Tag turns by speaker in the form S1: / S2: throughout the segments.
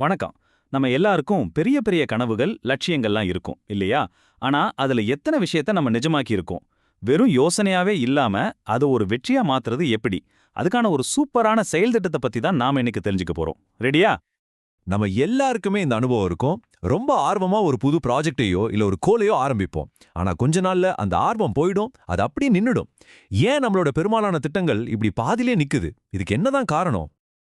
S1: வணக்கம். நம்ம எல்லாருக்கும் பெரிய பெரிய கனவுகள், லட்சியங்கள்லாம் இருக்கும் இல்லையா? ஆனா அதுல எத்தனை விஷயத்த நம்ம நிஜமாக்கி இருக்கோம்? வெறும் யோசனையாவே இல்லாம அத ஒரு வெற்றியா மாத்துறது எப்படி? அதுக்கான ஒரு சூப்பரான செயல் திட்டத்த பத்தி தான் நாம இன்னைக்கு தெரிஞ்சுக்க போறோம். ரெடியா?
S2: நம்ம எல்லாருக்குமே இந்த அனுபவம் இருக்கும். ரொம்ப ஆர்வமா ஒரு புது ப்ராஜெக்ட்டையோ இல்ல ஒரு கோலையோ ஆரம்பிப்போம். ஆனா கொஞ்ச நாள்ல அந்த ஆர்வம் போயிடும். அது அப்படியே நின்னுடும். ஏன் நம்மளோட பெரும்பாலான திட்டங்கள் இப்படி பாதியிலே நிக்குது? இதுக்கு என்னதான் காரணம்?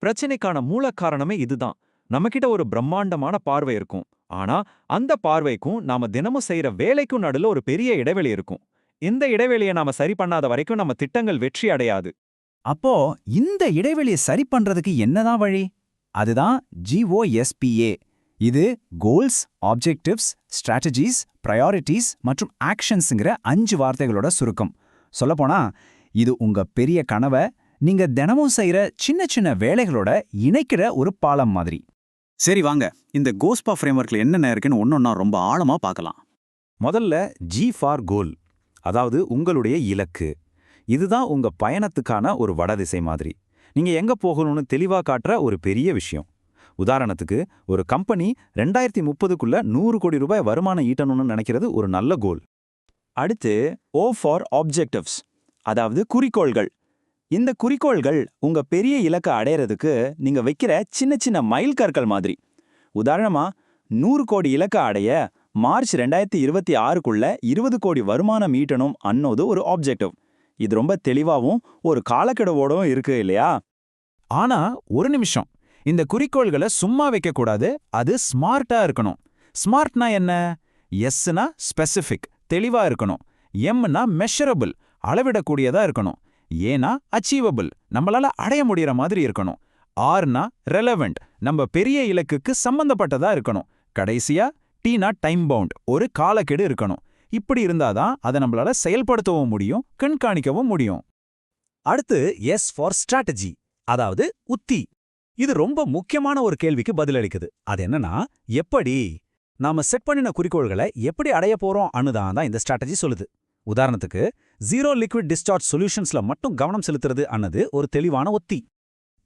S3: பிரச்சனைக்கான மூல காரணமே இதுதான். நம்மகிட்ட ஒரு பிரம்மாண்டமான பார்வை இருக்கும். ஆனா, அந்த பார்வைக்கும் நாம தினமும் செய்யற வேலைக்கும் நடுல ஒரு பெரிய இடைவெளி இருக்கும். இந்த இடைவெளியை நாம சரி பண்ணாத வரைக்கும் நம்ம திட்டங்கள் வெற்றி அடையாது.
S4: அப்போ இந்த இடைவெளியை சரி பண்றதுக்கு என்னதான் வழி? அதுதான் GOSPA. இது கோல்ஸ், ஆப்ஜெக்டிவ்ஸ், ஸ்ட்ராட்டஜிஸ், பிரையாரிட்டிஸ் மற்றும் ஆக்ஷன்ஸ்ங்கிற 5 வார்த்தைகளோட சுருக்கம். சொல்லப்போனா இது உங்க பெரிய கனவை நீங்க தினமும் செய்யற சின்ன சின்ன வேலைகளோட இணைக்கிற ஒரு பாலம் மாதிரி.
S5: சரி வாங்க, இந்த கோஸ்பா ஃப்ரேம்வொர்க்ல என்னென்ன இருக்குன்னு ஒன்னொன்னா ரொம்ப ஆழமா பார்க்கலாம்.
S1: முதல்ல G ஃபார் கோல். அதாவது உங்களுடைய இலக்கு. இதுதான் உங்க பயணத்துக்கான ஒரு வடதிசை மாதிரி. நீங்க எங்க போகணும்னு தெளிவா காட்டுற ஒரு பெரிய விஷயம். உதாரணத்துக்கு ஒரு கம்பெனி 2030க்குள்ள 100 கோடி ரூபாய் வருமானம் ஈட்டணும்னு நினைக்கிறது ஒரு நல்ல கோல்.
S3: அடுத்து O ஃபார் ஆப்ஜெக்டிவ்ஸ், அதாவது குறிக்கோள்கள். இந்த குறிக்கோள்கள் உங்க பெரிய இலக்கை அடையறதுக்கு நீங்க வைக்கிற சின்ன சின்ன மைல்கற்கள் மாதிரி. உதாரணமா 100 கோடி இலக்கை அடைய மார்ச் 2026க்குள்ள 20 கோடி வருமானம் ஈட்டணும் அன்னோது ஒரு ஆப்ஜெக்டிவ். இது ரொம்ப தெளிவாவும் ஒரு காலக்கெடுவோடும் இருக்கு இல்லையா?
S4: ஆனா ஒரு நிமிஷம், இந்த குறிக்கோள்களை சும்மா வைக்க கூடாது. அது ஸ்மார்ட்டா இருக்கணும். ஸ்மார்ட்னா என்ன? எஸ்னா ஸ்பெசிஃபிக், தெளிவா இருக்கணும். எம்னா மெஷரபிள், அளவிடக்கூடியதா இருக்கணும். ஏனா அச்சீவபிள், நம்மளால அடைய முடியற மாதிரி இருக்கணும். ஆர்னா ரெலவெண்ட், நம்ம பெரிய இலக்குக்கு சம்பந்தப்பட்டதா இருக்கணும். கடைசியா டீனா டைம் பவுண்ட், ஒரு காலக்கெடு இருக்கணும். இப்படி இருந்தாதான் அதை நம்மளால செயல்படுத்தவும் முடியும், கண்காணிக்கவும் முடியும்.
S2: அடுத்து எஸ் ஃபார் ஸ்ட்ராட்டஜி, அதாவது உத்தி. இது ரொம்ப முக்கியமான ஒரு கேள்விக்கு பதிலளிக்குது. அது என்னன்னா, எப்படி நாம செட் பண்ணின குறிக்கோள்களை எப்படி அடைய போறோம் அனுதான் இந்த ஸ்ட்ராட்டஜி சொல்லுது. உதாரணத்துக்கு ஜீரோ லிக்விட் டிஸ்சார்ஜ் சொல்யூஷன்ஸ்ல மட்டும் கவனம் செலுத்துறது அன்னது ஒரு தெளிவான உத்தி.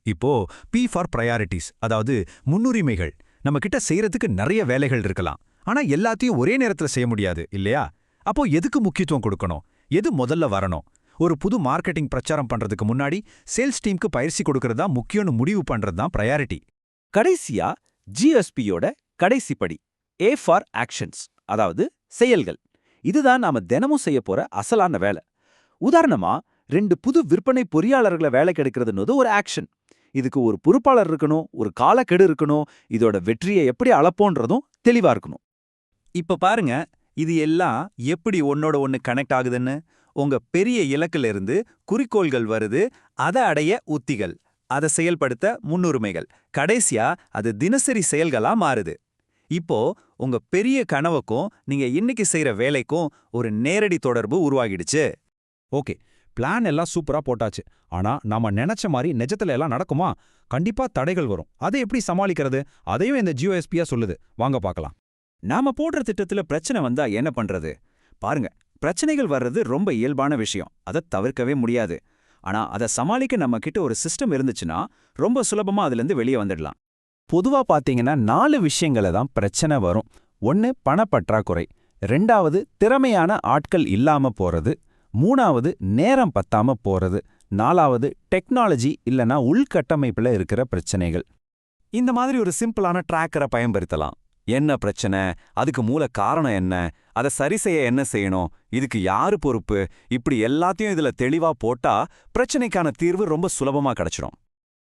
S2: இப்போ P ஃபார் பிரையாரிட்டிஸ், அதாவது முன்னுரிமைகள். நம்ம கிட்ட செய்யறதுக்கு நிறைய வேலைகள் இருக்கலாம். ஆனா எல்லாத்தையும் ஒரே நேரத்துல செய்ய முடியாது இல்லையா? அப்போ எதுக்கு முக்கியத்துவம் கொடுக்கணும்? எது முதல்ல வரணும்? ஒரு புது மார்க்கெட்டிங் பிரச்சாரம் பண்றதுக்கு முன்னாடி சேல்ஸ் டீமுக்கு பயிற்சி கொடுக்கறதா முக்கியம்னு முடிவு பண்றதுதான் பிரையாரிட்டி.
S3: கடைசியா GSPயோட கடைசி படி A ஃபார் ஆக்ஷன்ஸ், அதாவது செயல்கள். இதுதான் நாம தினமும் செய்ய போற அசலான வேலை. உதாரணமா 2 புது விற்பனை பொறியாளர்களை வேலைக்கு எடுக்கிறதுன்னு ஒரு ஆக்ஷன். இதுக்கு ஒரு பொறுப்பாளர் இருக்கணும், ஒரு காலக்கெடு இருக்கணும், இதோட வெற்றியை எப்படி அளப்போன்றதும் தெளிவா இருக்கணும்.
S5: இப்ப பாருங்க, இது எல்லாம் எப்படி ஒன்னோட ஒன்னு கனெக்ட் ஆகுதுன்னு. உங்க பெரிய இலக்குல இருந்து குறிக்கோள்கள் வருது, அதை அடைய உத்திகள், அதை செயல்படுத்த முன்னுரிமைகள், கடைசியா அது தினசரி செயல்களா மாறுது. இப்போ உங்க பெரிய கனவுக்கும் நீங்க இன்னைக்கு செய்யற வேலைக்கும் ஒரு நேரடி தொடர்பு உருவாகிடுச்சு.
S4: ஓகே, பிளான் எல்லாம் சூப்பரா போட்டாச்சு. ஆனா நாம நினைச்ச மாதிரி நிஜத்துல எல்லாம் நடக்குமா? கண்டிப்பா தடைகள் வரும். அதை எப்படி சமாளிக்கிறது? அதையும் இந்த GOSPA சொல்லுது. வாங்க பார்க்கலாம்.
S5: நாம போடுற திட்டத்துல பிரச்சனை வந்தா என்ன பண்றது? பாருங்க, பிரச்சனைகள் வர்றது ரொம்ப இயல்பான விஷயம். அதை தவிர்க்கவே முடியாது. ஆனா அதை சமாளிக்க நம்ம கிட்ட ஒரு சிஸ்டம் இருந்துச்சுன்னா ரொம்ப சுலபமா அதுல இருந்து வெளியே வந்துடலாம்.
S4: பொதுவா பாத்தீங்கன்னா 4 விஷயங்கள தான் பிரச்சனை வரும். 1 பணப்பற்றாக்குறை, 2வது திறமையான ஆட்கள் இல்லாம போறது, 3வது நேரம் பத்தாம போறது, 4வது டெக்னாலஜி இல்லனா உள்கட்டமைப்புல இருக்கிற பிரச்சனைகள்.
S2: இந்த மாதிரி ஒரு சிம்பிளான ட்ராக்கரை பயன்படுத்தலாம். என்ன பிரச்சனை, அதுக்கு மூல காரணம் என்ன, அதை சரி செய்ய என்ன செய்யணும், இதுக்கு யாரு பொறுப்பு, இப்படி எல்லாத்தையும் இதுல தெளிவா போட்டா பிரச்சனைக்கான தீர்வு ரொம்ப சுலபமா கிடைச்சிடும்.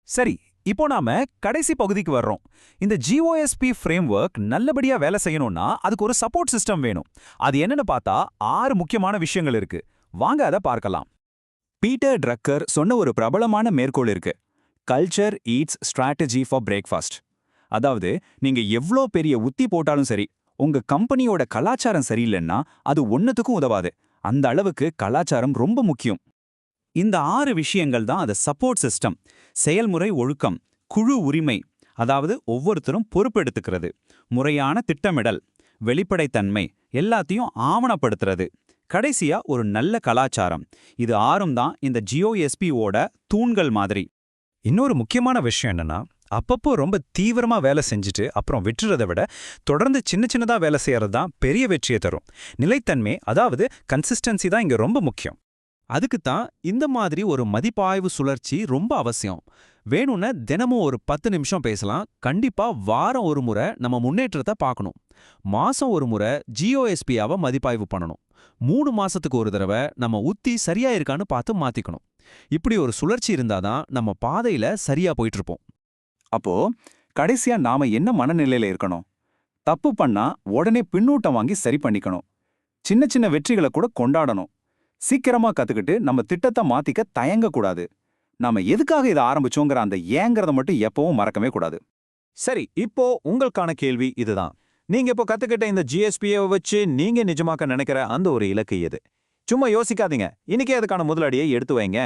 S4: சரி, இப்போ நாம கடைசி பகுதிக்கு வர்றோம். இந்த GOSP ஃப்ரேம்வொர்க் நல்லபடியா வேலை செய்யணும்னா அதுக்கு ஒரு சப்போர்ட் சிஸ்டம் வேணும். அது என்னன்னு பார்த்தா 6 முக்கியமான விஷயங்கள் இருக்கு. வாங்க அதை பார்க்கலாம்.
S3: பீட்டர் ட்ரக்கர் சொன்ன ஒரு பிரபலமான மேற்கோள் இருக்கு. Culture eats strategy for breakfast. அதாவது நீங்க எவ்ளோ பெரிய உத்தி போட்டாலும் சரி, உங்க கம்பெனியோட கலாச்சாரம் சரியில்லைன்னா அது ஒன்னத்துக்கும் உதவாது. அந்த அளவுக்கு கலாச்சாரம் ரொம்ப முக்கியம்.
S5: இந்த 6 விஷயங்கள் தான் அது சப்போர்ட் சிஸ்டம். செயல்முறை ஒழுக்கம், குழு உரிமை, அதாவது ஒவ்வொருத்தரும் பொறுப்பெடுத்துக்கிறது, முறையான திட்டமிடல், வெளிப்படைத்தன்மை, எல்லாத்தையும் ஆவணப்படுத்துறது, கடைசியா ஒரு நல்ல கலாச்சாரம். இது 6ம் தான் இந்த GOSPயோட தூண்கள் மாதிரி.
S4: இன்னொரு முக்கியமான விஷயம் என்னன்னா,
S5: அப்பப்போ ரொம்ப தீவிரமா வேலை செஞ்சுட்டு அப்புறம் விட்டுறதை விட தொடர்ந்து சின்ன சின்னதா வேலை செய்யறது தான் பெரிய வெற்றியை தரும். நிலைத்தன்மை, அதாவது கன்சிஸ்டன்சி தான் இங்க ரொம்ப முக்கியம்.
S2: அதுக்கு தான் இந்த மாதிரி ஒரு மதிப்பாய்வு சுழற்சி ரொம்ப அவசியம். வேணும்னா தினமும் ஒரு 10 நிமிஷம் பேசலாம். கண்டிப்பா வாரம் ஒரு முறை நம்ம முன்னேற்றத்தை பார்க்கணும். மாசம் ஒரு முறை GOSPயாவை மதிப்பாய்வு பண்ணணும். 3 மாசத்துக்கு ஒரு தடவை நம்ம உத்தி சரியா இருக்கான்னு பார்த்து மாத்திக்கணும். இப்படி ஒரு சுழற்சி இருந்தாதான் நம்ம பாதையில சரியா போயிட்டு இருப்போம்.
S3: அப்போ கடைசியா நாம என்ன மனநிலையில இருக்கணும்? தப்பு பண்ணா உடனே பின்னூட்டம் வாங்கி சரி பண்ணிக்கணும். சின்ன சின்ன வெற்றிகளை கூட கொண்டாடணும். சீக்கிரமா கத்துக்கிட்டு நம்ம திட்டத்தை மாத்திக்க தயங்கக்கூடாது. நாம எதுக்காக இதை ஆரம்பிச்சோங்கிற அந்த ஏங்கிறத மட்டும் எப்பவும் மறக்கவே கூடாது.
S4: சரி, இப்போ உங்களுக்கான கேள்வி இதுதான். நீங்க இப்போ கத்துக்கிட்ட இந்த GSPயை வச்சு நீங்க நிஜமாக்க நினைக்கிற அந்த ஒரு இலக்கு எது? சும்மா யோசிக்காதீங்க. இன்னைக்கே அதுக்கான முதலடியை எடுத்து வைங்க.